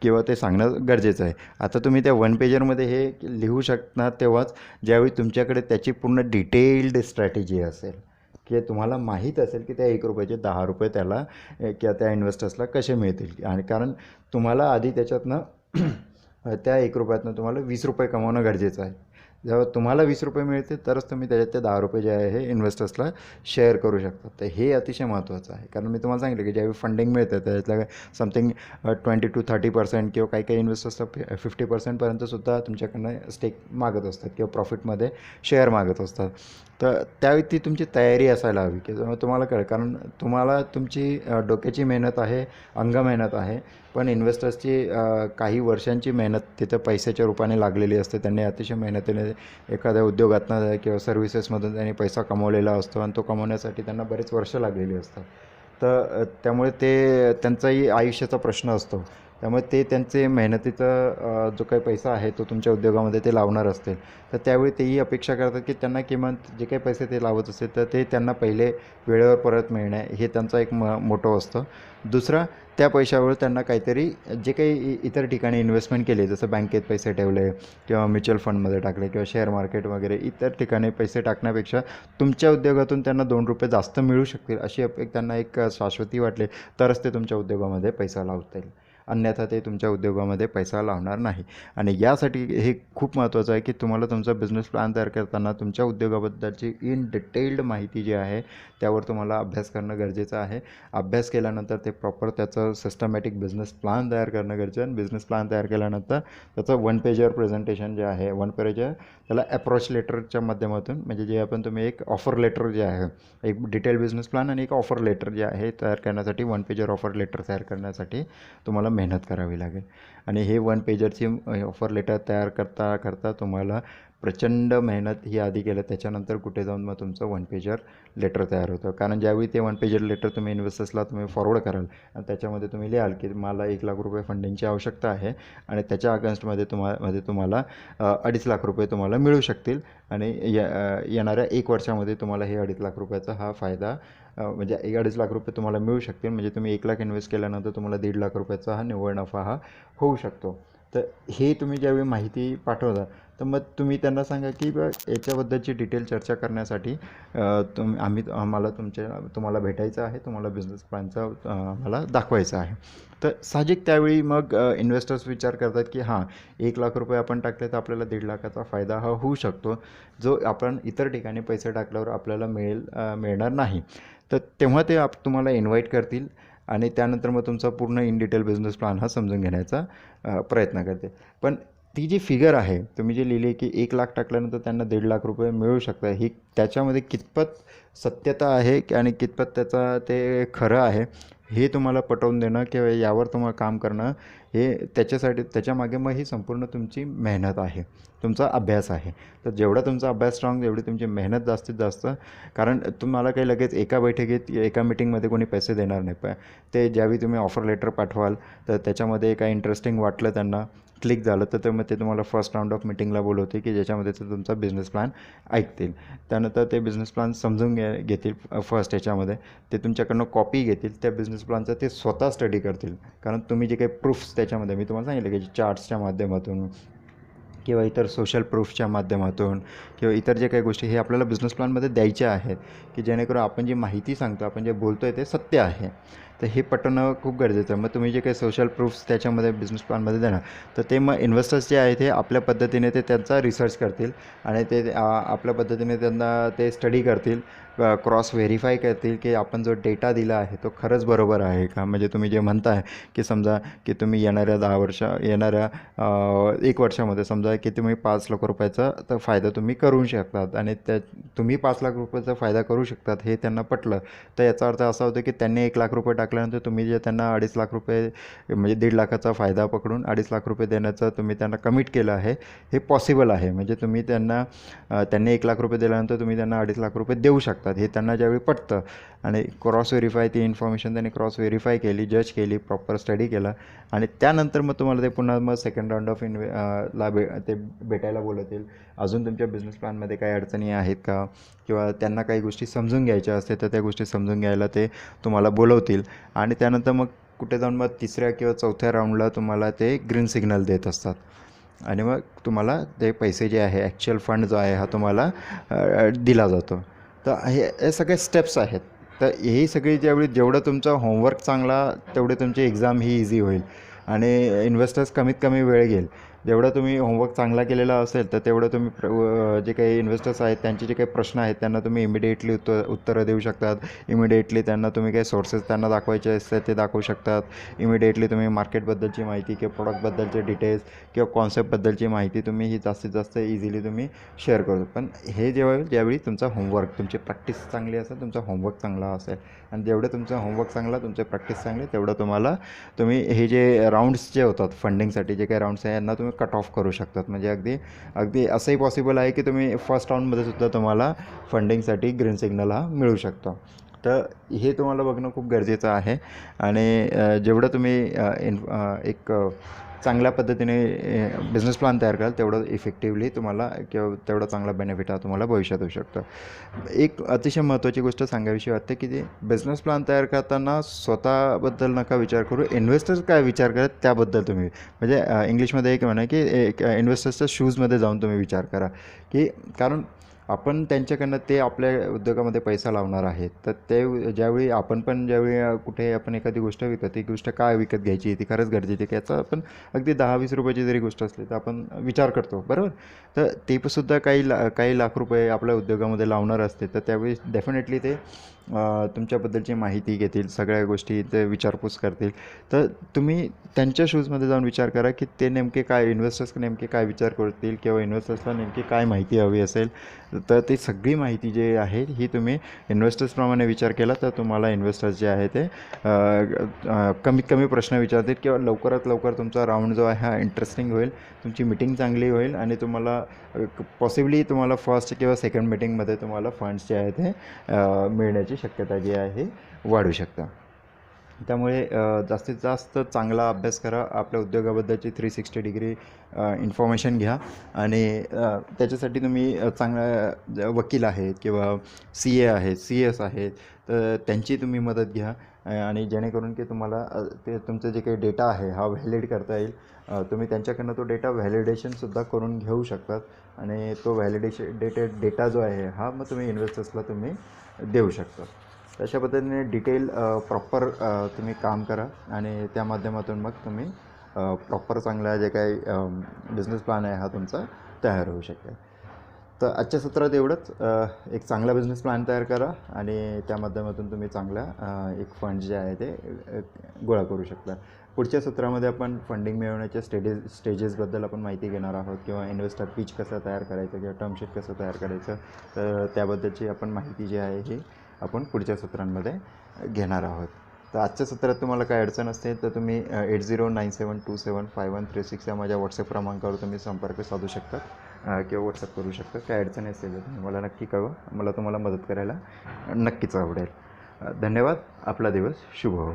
किंवा ते सांगणं गरजेचं आहे. आता तुम्ही त्या वन पेजरमध्ये हे लिहू शकणार तेव्हाच ज्यावेळी तुमच्याकडे त्याची पूर्ण डिटेल्ड स्ट्रॅटेजी असेल, की तुम्हाला माहीत असेल की त्या ₹1चे ₹10 त्याला किंवा त्या इन्व्हेस्टर्सला कसे मिळतील. आणि कारण तुम्हाला आधी त्याच्यातनं त्या ₹1 तुम्हाला ₹20 कमवणं गरजेचं आहे. जेव्हा तुम्हाला ₹20 मिळतील तरच तुम्ही त्याच्यात ते ₹10 जे आहे हे इन्व्हेस्टर्सला शेअर करू शकता. तर हे अतिशय महत्त्वाचं आहे. कारण मी तुम्हाला सांगितलं की ज्यावेळी फंडिंग मिळतं त्याच्यातलं समथिंग 20-30% किंवा काही काही इन्व्हेस्टर्सला 50%पर्यंतसुद्धा तुमच्याकडनं स्टेक मागत असतात किंवा प्रॉफिटमध्ये शेअर मागत असतात. तर त्यावेळी ती तुमची तयारी असायला हवी की तुम्हाला कळेल, कारण तुम्हाला तुमची डोक्याची मेहनत आहे, अंग मेहनत आहे, पण इन्व्हेस्टर्सची काही वर्षांची मेहनत तिथं पैशाच्या रूपाने लागलेली असते. त्यांनी अतिशय मेहनतीने एखाद्या उद्योगातनं किंवा सर्व्हिसेसमधून त्यांनी पैसा कमवलेला असतो आणि तो कमवण्यासाठी त्यांना बरेच वर्ष लागलेली असतात. तर त्यामुळे ते त्यांचाही आयुष्याचा प्रश्न असतो. त्यामुळे ते त्यांचे मेहनतीचा जो काही पैसा आहे तो तुमच्या उद्योगामध्ये ते लावणार असतील, तर त्यावेळी तेही अपेक्षा करतात की त्यांना किमान जे काही पैसे ते लावत असतील तर ते त्यांना पहिले वेळेवर परत मिळणे हे त्यांचा एक मोटो असतो. दुसरा, त्या पैशावर त्यांना काहीतरी जे काही इतर ठिकाणी इन्व्हेस्टमेंट केले, जसं बँकेत पैसे ठेवले किंवा म्युच्युअल फंडमध्ये टाकले किंवा शेअर मार्केट वगैरे इतर ठिकाणी पैसे टाकण्यापेक्षा तुमच्या उद्योगातून त्यांना ₹2 जास्त मिळू शकतील अशी त्यांना एक शाश्वती वाटली तरच ते तुमच्या उद्योगामध्ये पैसा लावतील. अन्यथा ते तुमच्या उद्योगामध्ये पैसा लावणार नाही. आणि यासाठी हे खूप महत्त्वाचं आहे की तुम्हाला तुमचा बिझनेस प्लॅन तयार करताना तुमच्या उद्योगाबद्दलची इन डिटेल्ड माहिती जी आहे त्यावर तुम्हाला अभ्यास करणं गरजेचं आहे. अभ्यास केल्यानंतर ते प्रॉपर त्याचं सिस्टमॅटिक बिझनेस प्लॅन तयार करणं गरजेचं आहे. बिझनेस प्लॅन तयार केल्यानंतर त्याचं वन पेजर प्रेझेंटेशन जे आहे, वन पेजर त्याला अप्रोच लेटरच्या माध्यमातून, म्हणजे जे आपण तुम्ही एक ऑफर लेटर जे आहे, एक डिटेल बिझनेस प्लॅन आणि एक ऑफर लेटर जे आहे तयार करण्यासाठी, वन पेजर ऑफर लेटर तयार करण्यासाठी तुम्हाला मेहनत करावी लागेल. आणि हे वन पेजरची ऑफर लेटर तयार करता करता तुम्हाला प्रचंड मेहनत ही आधी केलं, त्याच्यानंतर कुठे जाऊन मग तुमचं वन पेजर लेटर तयार होतं. कारण ज्यावेळी ते वन पेजर लेटर तुम्ही इन्व्हेस्टर्सला तुम्ही फॉरवर्ड कराल आणि त्याच्यामध्ये तुम्ही लिहाल की मला ₹1,00,000 फंडिंगची आवश्यकता आहे आणि त्याच्या अगेन्स्टमध्ये तुम्हाला ₹2.5 लाख तुम्हाला मिळू शकतील आणि येणाऱ्या 1 वर्षामध्ये तुम्हाला हे ₹2.5 लाख हा फायदा म्हणजे ₹2.5 लाख तुम्हाला मिळू शकतील. म्हणजे तुम्ही 1,00,000 इन्व्हेस्ट केल्यानंतर तुम्हाला ₹1.5 लाख हा निव्वळ नफा हा होऊ शकतो. तर हे तुम्ही ज्यावेळी माहिती पाठवता तर मग तुम्ही त्यांना सांगा की बा याच्याबद्दलची डिटेल चर्चा करण्यासाठी आम्हाला तुम्हाला भेटायचं आहे, तुम्हाला बिझनेस प्लॅनचा आम्हाला दाखवायचं आहे. तर साहजिक त्यावेळी मग इन्व्हेस्टर्स विचार करतात की हां, 1,00,000 आपण टाकले तर आपल्याला 1,50,000चा फायदा हा होऊ शकतो, जो आपण इतर ठिकाणी पैसे टाकल्यावर आपल्याला मिळणार नाही. तर तेव्हा ते तुम्हाला इन्व्हाइट करतील आणि त्यानंतर मग तुमचा पूर्ण इन डिटेल बिझनेस प्लॅन हा समजून घेण्याचा प्रयत्न करते. पण ती जी फिगर आहे तुम्ही जी लिहिली की 1,00,000 टाकल्यानंतर त्यांना ₹1,50,000 मिळू शकतात, ही त्याच्यामध्ये कितपत सत्यता आहे आणि कितपत ते खरं आहे, हे तुम्हाला पटवून देणं किंवा यावर तुम्हाला काम करणं, हे त्याच्यामागे मग ही संपूर्ण तुमची मेहनत आहे, तुमचा अभ्यास आहे. तर जेवढा तुमचा अभ्यास स्ट्रॉंग, जेवढी तुमची मेहनत जास्तीत जास्त, कारण तुम्हाला काही लगेच एका बैठकीत एका मीटिंगमध्ये कोणी पैसे देणार नाही. ते ज्यावेळी तुम्ही ऑफर लेटर पाठवाल तर त्याच्यामध्ये काही इंटरेस्टिंग वाटलं, त्यांना क्लिक झालं, तर मग ते तुम्हाला फर्स्ट राऊंड ऑफ मीटिंगला बोलवते की ज्याच्यामध्ये ते तुमचा बिझनेस प्लॅन ऐकतील. त्यानंतर ते बिझनेस प्लॅन समजून घेतील फर्स्ट ह्याच्यामध्ये. ते तुमच्याकडनं कॉपी घेतील त्या बिझनेस प्लॅनचं, ते स्वतः स्टडी करतील. कारण तुम्ही जे काही प्रूफ्स त्याच्यामध्ये मी तुम्हाला सांगितलं की चार्ट्सच्या माध्यमातून किंवा इतर सोशल प्रूफच्या माध्यमातून किंवा इतर जे काही गोष्टी हे आपल्याला बिझनेस प्लॅनमध्ये द्यायच्या आहेत, की जेणेकरून आपण जी माहिती सांगतो, आपण जे बोलतो आहे ते सत्य आहे. तर हे पटवणं खूप गरजेचं आहे. मग तुम्ही जे काही सोशल प्रूफ्स त्याच्यामध्ये बिझनेस प्लॅनमध्ये देणार, तर ते मग इन्व्हेस्टर्स जे आहेत ते आपल्या पद्धतीने ते त्यांचा रिसर्च करतील आणि ते आपल्या पद्धतीने त्यांना ते स्टडी करतील, क्रॉस व्हेरीफाय करतील की आपण जो डेटा दिला आहे तो खरंच बरोबर आहे का. म्हणजे तुम्ही जे म्हणताय की समजा की तुम्ही येणाऱ्या 1 वर्षामध्ये समजा की तुम्ही ₹5,00,000 तर फायदा तुम्ही करू शकतात आणि तुम्ही ₹5,00,000 फायदा करू शकतात हे त्यांना पटलं, तर याचा अर्थ असा होतो की त्यांनी ₹1,00,000 टाकल्यानंतर तुम्ही जे त्यांना ₹2.5 म्हणजे 1,50,000चा फायदा पकडून ₹2.5 देण्याचं तुम्ही त्यांना कमिट केलं आहे, हे पॉसिबल आहे. म्हणजे तुम्ही त्यांनी ₹1,00,000 दिल्यानंतर तुम्ही त्यांना ₹2.5 देऊ शकतात, हे त्यांना ज्यावेळी पटतं. आणि क्रॉस व्हेरीफाय ती इन्फॉर्मेशन त्यांनी क्रॉस व्हेरीफाय केली, जज केली, प्रॉपर स्टडी केला आणि त्यानंतर मग तुम्हाला ते पुन्हा मग सेकंड राऊंड ऑफ ते भेटायला बोलवतील. अजून तुमच्या बिझनेस प्लॅनमध्ये काही अडचणी आहेत का किंवा त्यांना काही गोष्टी समजून घ्यायच्या असतील तर त्या गोष्टी समजून घ्यायला ते तुम्हाला बोलवतील आणि त्यानंतर मग कुठे जाऊन मग 3ऱ्या किंवा 4थ्या राऊंडला तुम्हाला ते ग्रीन सिग्नल देत असतात आणि मग तुम्हाला ते पैसे जे आहे, ॲक्च्युअल फंड जो आहे हा तुम्हाला दिला जातो. तर हे सगळे स्टेप्स आहेत. तर ही सगळी जेवढं तुमचा होमवर्क चांगला, तेवढे तुमची एक्झाम ही इझी होईल आणि इन्व्हेस्टर्स कमीत कमी वेळ घेईल. जेवढा तुम्ही होमवर्क चांगला केलेला असेल तर तेवढं तुम्ही जे काही इन्व्हेस्टर्स आहेत त्यांचे जे काही प्रश्न आहेत त्यांना तुम्ही इमिडिएटली उत्तरं देऊ शकतात. इमिडिएटली त्यांना तुम्ही काही सोर्सेस त्यांना दाखवायचे असतात ते दाखवू शकतात. इमिडिएटली तुम्ही मार्केटबद्दलची माहिती किंवा प्रॉडक्टबद्दलचे डिटेल्स किंवा कॉन्सेप्टबद्दलची माहिती तुम्ही ही जास्तीत जास्त इझिली तुम्ही शेअर करू. पण हे ज्यावेळी तुमचा होमवर्क, तुमची प्रॅक्टिस चांगली असेल, तुमचा होमवर्क चांगला असेल आणि जेवढं तुमचा होमवर्क चांगला, तुमची प्रॅक्टिस चांगली, तेवढं तुम्ही हे जे राऊंड्स जे होतात फंडिंगसाठी, जे काही राऊंड्स आहे यांना तुम्ही कट ऑफ करू शकतात. म्हणजे अगदी असंही पॉसिबल आहे की तुम्ही फर्स्ट राऊंडमध्ये सुद्धा तुम्हाला फंडिंगसाठी ग्रीन सिग्नल हा मिळू शकतो. तर हे तुम्हाला बघणं खूप गरजेचं आहे आणि जेवढं तुम्ही एक चांगल्या पद्धतीने बिझनेस प्लॅन तयार कराल तेवढं इफेक्टिवली तुम्हाला किंवा तेवढा चांगला बेनिफिट हा तुम्हाला भविष्यात होऊ शकतो. एक अतिशय महत्त्वाची गोष्ट सांगावीशी वाटते की ते बिझनेस प्लॅन तयार करताना स्वतःबद्दल नका विचार करू, इन्व्हेस्टर्स काय विचार करत त्याबद्दल तुम्ही, म्हणजे इंग्लिशमध्ये एक म्हणा की एक इन्व्हेस्टर्सच्या शूजमध्ये जाऊन तुम्ही विचार करा की कारण आपण त्यांच्याकडनं ते आपल्या उद्योगामध्ये पैसा लावणार आहेत. तर ते ज्यावेळी कुठे आपण एखादी गोष्ट विकतो, ती गोष्ट काय विकत घ्यायची, ती खरंच गरजेची की याचा आपण अगदी 10-20 रुपयाची जरी गोष्ट असली तर आपण विचार करतो, बरोबर. तर ते सुद्धा काही लाख रुपये आपल्या उद्योगामध्ये लावणार असते, तर त्यावेळी डेफिनेटली ते तुमच्याबद्दलची माहिती घेतील, सगळ्या गोष्टी ते विचारपूस करतील. तर तुम्ही त्यांच्या शूजमध्ये जाऊन विचार करा की ते इन्व्हेस्टर्स नेमके काय विचार करतील किंवा इन्व्हेस्टर्सला नेमकी काय माहिती हवी असेल. तर ती सगळी माहिती जी आहे ही तुम्ही इन्व्हेस्टर्सप्रमाणे विचार केला तर तुम्हाला इन्व्हेस्टर्स जे आहे ते कमीत कमी प्रश्न विचारतील किंवा लवकरात लवकर तुमचा राऊंड जो आहे हा इंटरेस्टिंग होईल, तुमची मीटिंग चांगली होईल आणि पॉसिबली तुम्हाला फर्स्ट किंवा सेकंड मीटिंगमध्ये तुम्हाला फंड्स जे आहे ते मिळण्याची शक्यता जी आहे वाढू शकतं. त्यामुळे जास्तीत जास्त चांगला अभ्यास करा, आपल्या उद्योगाबद्दलची 360 डिग्री इन्फॉर्मेशन घ्या आणि त्याच्यासाठी तुम्ही चांगला वकील आहेत किंवा CA आहेत, CS आहेत, तर त्यांची तुम्ही मदत घ्या आणि जेणेकरून की तुम्हाला ते तुमचं जे काही डेटा आहे हा व्हॅलिड करता येईल. तुम्ही त्यांच्याकडनं तो डेटा व्हॅलिडेशनसुद्धा करून घेऊ शकतात आणि तो व्हॅलिडेशन डेटा जो आहे हा मग तुम्ही इन्व्हेस्टर्सला तुम्ही देऊ शकता. अशा पद्धतीने डिटेल प्रॉपर तुम्ही काम करा आणि त्या माध्यमातून मग तुम्ही प्रॉपर चांगला जे काही बिझनेस प्लॅन आहे हा तुमचा तयार होऊ शकेल. तर आजच्या सत्रात एवढंच. एक चांगला बिझनेस प्लॅन तयार करा आणि त्या माध्यमातून तुम्ही चांगल्या एक फंड जे आहे ते गोळा करू शकता. पुढच्या सत्रामध्ये आपण फंडिंग मिळवण्याच्या स्टेजेसबद्दल आपण माहिती घेणार आहोत किंवा इन्व्हेस्टर पिच कसं तयार करायचं किंवा टर्मशीट कसं तयार करायचं, तर त्याबद्दलची आपण माहिती जी आहे ही आपण पुढच्या सत्रांमध्ये घेणार आहोत. तर आजच्या सत्रात तुम्हाला काय अडचण असते तर तुम्ही 8097275136 या माझ्या व्हॉट्सअप क्रमांकावर तुम्ही संपर्क साधू शकता किंवा व्हॉट्सअप करू शकता. काय अडचणी असेल तर तुम्ही मला नक्की कळवा, मला तुम्हाला मदत करायला नक्कीच आवडेल. धन्यवाद. आपला दिवस शुभ हो.